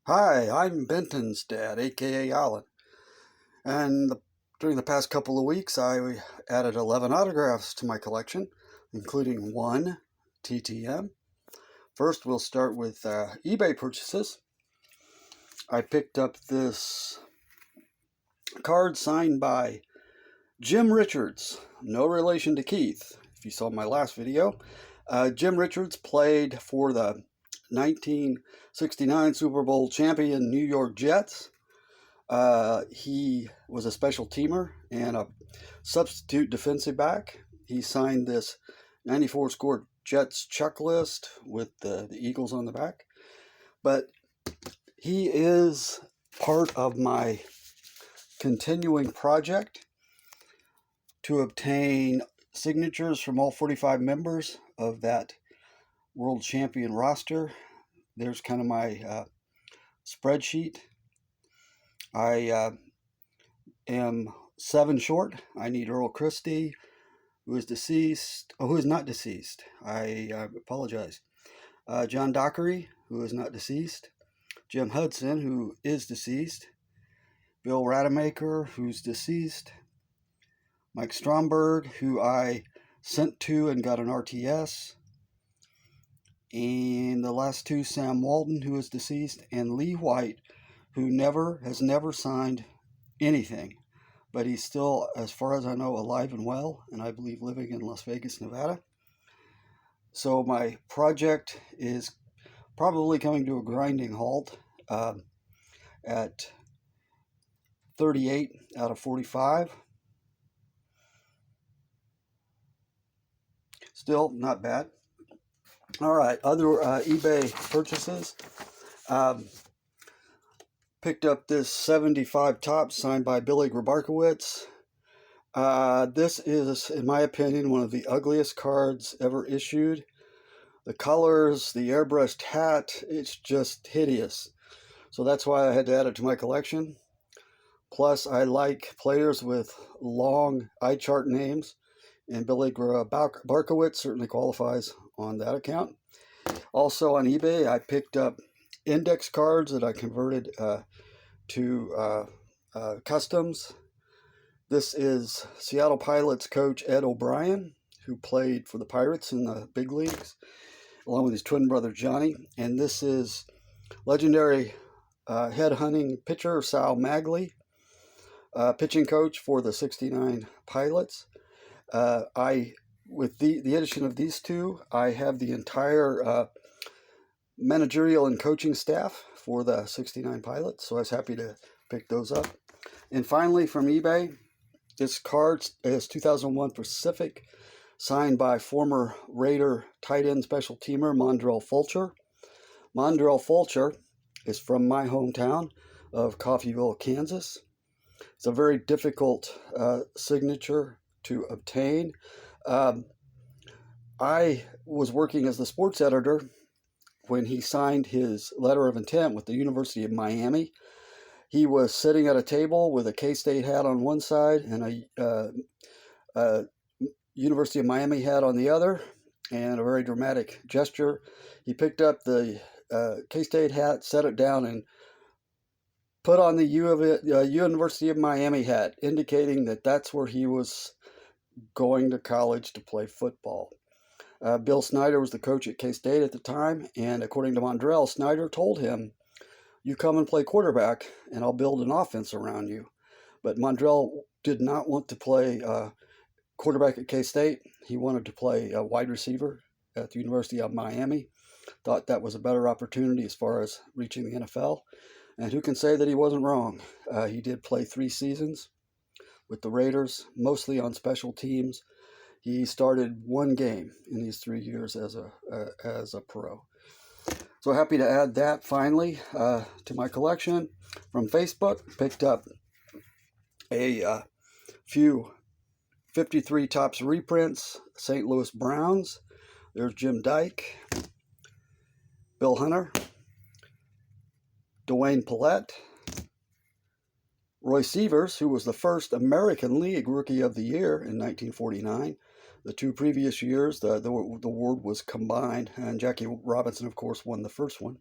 Hi, I'm Benton's dad, aka Alan, and during the past couple of weeks, I added 11 autographs to my collection, including one TTM. First, we'll start with eBay purchases. I picked up this card signed by Jim Richards, no relation to Keith, if you saw my last video. Jim Richards played for the 1969 Super Bowl champion New York Jets. He was a special teamer and a substitute defensive back. He signed this 94 scored Jets checklist with the Eagles on the back. But he is part of my continuing project to obtain signatures from all 45 members of that world champion roster. There's kind of my spreadsheet. I am 7 short. I need Earl Christie, who is deceased. Oh, who is not deceased. I apologize. John Dockery, who is not deceased. Jim Hudson, who is deceased. Bill Rademacher, who's deceased. Mike Stromberg, who I sent to and got an RTS. And the last two, Sam Walton, who is deceased, and Lee White, who has never signed anything. But he's still, as far as I know, alive and well, and I believe living in Las Vegas, Nevada. So my project is probably coming to a grinding halt at 38 out of 45. Still not bad. All right, other eBay purchases. Picked up this 75 Topps signed by Billy Grabarkowitz. This is, in my opinion, one of the ugliest cards ever issued. The colors, the airbrushed hat, it's just hideous. So that's why I had to add it to my collection. Plus, I like players with long eye chart names, and Billy Grabarkowitz certainly qualifies on that account. Also on eBay, I picked up index cards that I converted to customs. This is Seattle Pilots coach Ed O'Brien, who played for the Pirates in the big leagues, along with his twin brother Johnny. And this is legendary head-hunting pitcher Sal Magley, pitching coach for the '69 Pilots. With the addition of these two, I have the entire managerial and coaching staff for the '69 Pilots, so I was happy to pick those up. And finally, from eBay, this card is 2001 Pacific, signed by former Raider tight end special teamer Mondrell Fulcher. Mondrell Fulcher is from my hometown of Coffeyville, Kansas. It's a very difficult signature to obtain. I was working as the sports editor when he signed his letter of intent with the University of Miami. He was sitting at a table with a K-State hat on one side and a University of Miami hat on the other, and a very dramatic gesture. He picked up the K-State hat, set it down, and put on the University of Miami hat, indicating that that's where he was going to college to play football. Bill Snyder was the coach at K-State at the time, and according to Mondrell, Snyder told him, "You come and play quarterback, and I'll build an offense around you." But Mondrell did not want to play quarterback at K-State. He wanted to play wide receiver at the University of Miami. Thought that was a better opportunity as far as reaching the NFL. And who can say that he wasn't wrong? He did play 3 seasons with the Raiders, mostly on special teams. He started 1 game in these 3 years as a pro. So happy to add that finally to my collection. From Facebook, picked up a few 53 Topps reprints, St. Louis Browns. There's Jim Dyke, Bill Hunter, Dwayne Pallette, Roy Sievers, who was the first American League Rookie of the Year in 1949. The 2 previous years, the award was combined, and Jackie Robinson, of course, won the first one.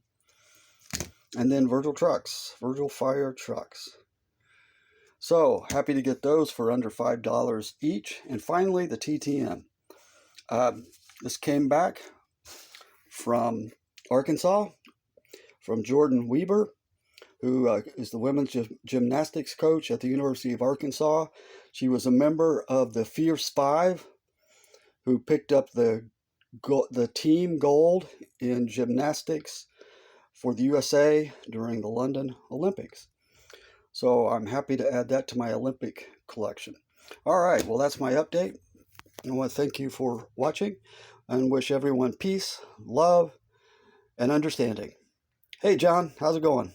and then Virgil Fire trucks. So happy to get those for under $5 each. And finally, the TTM. This came back from Arkansas, from Jordan Weber, who is the women's gymnastics coach at the University of Arkansas. She was a member of the Fierce Five, who picked up the team gold in gymnastics for the USA during the London Olympics. So I'm happy to add that to my Olympic collection. All right, well, that's my update. I want to thank you for watching and wish everyone peace, love, and understanding. Hey, John, how's it going?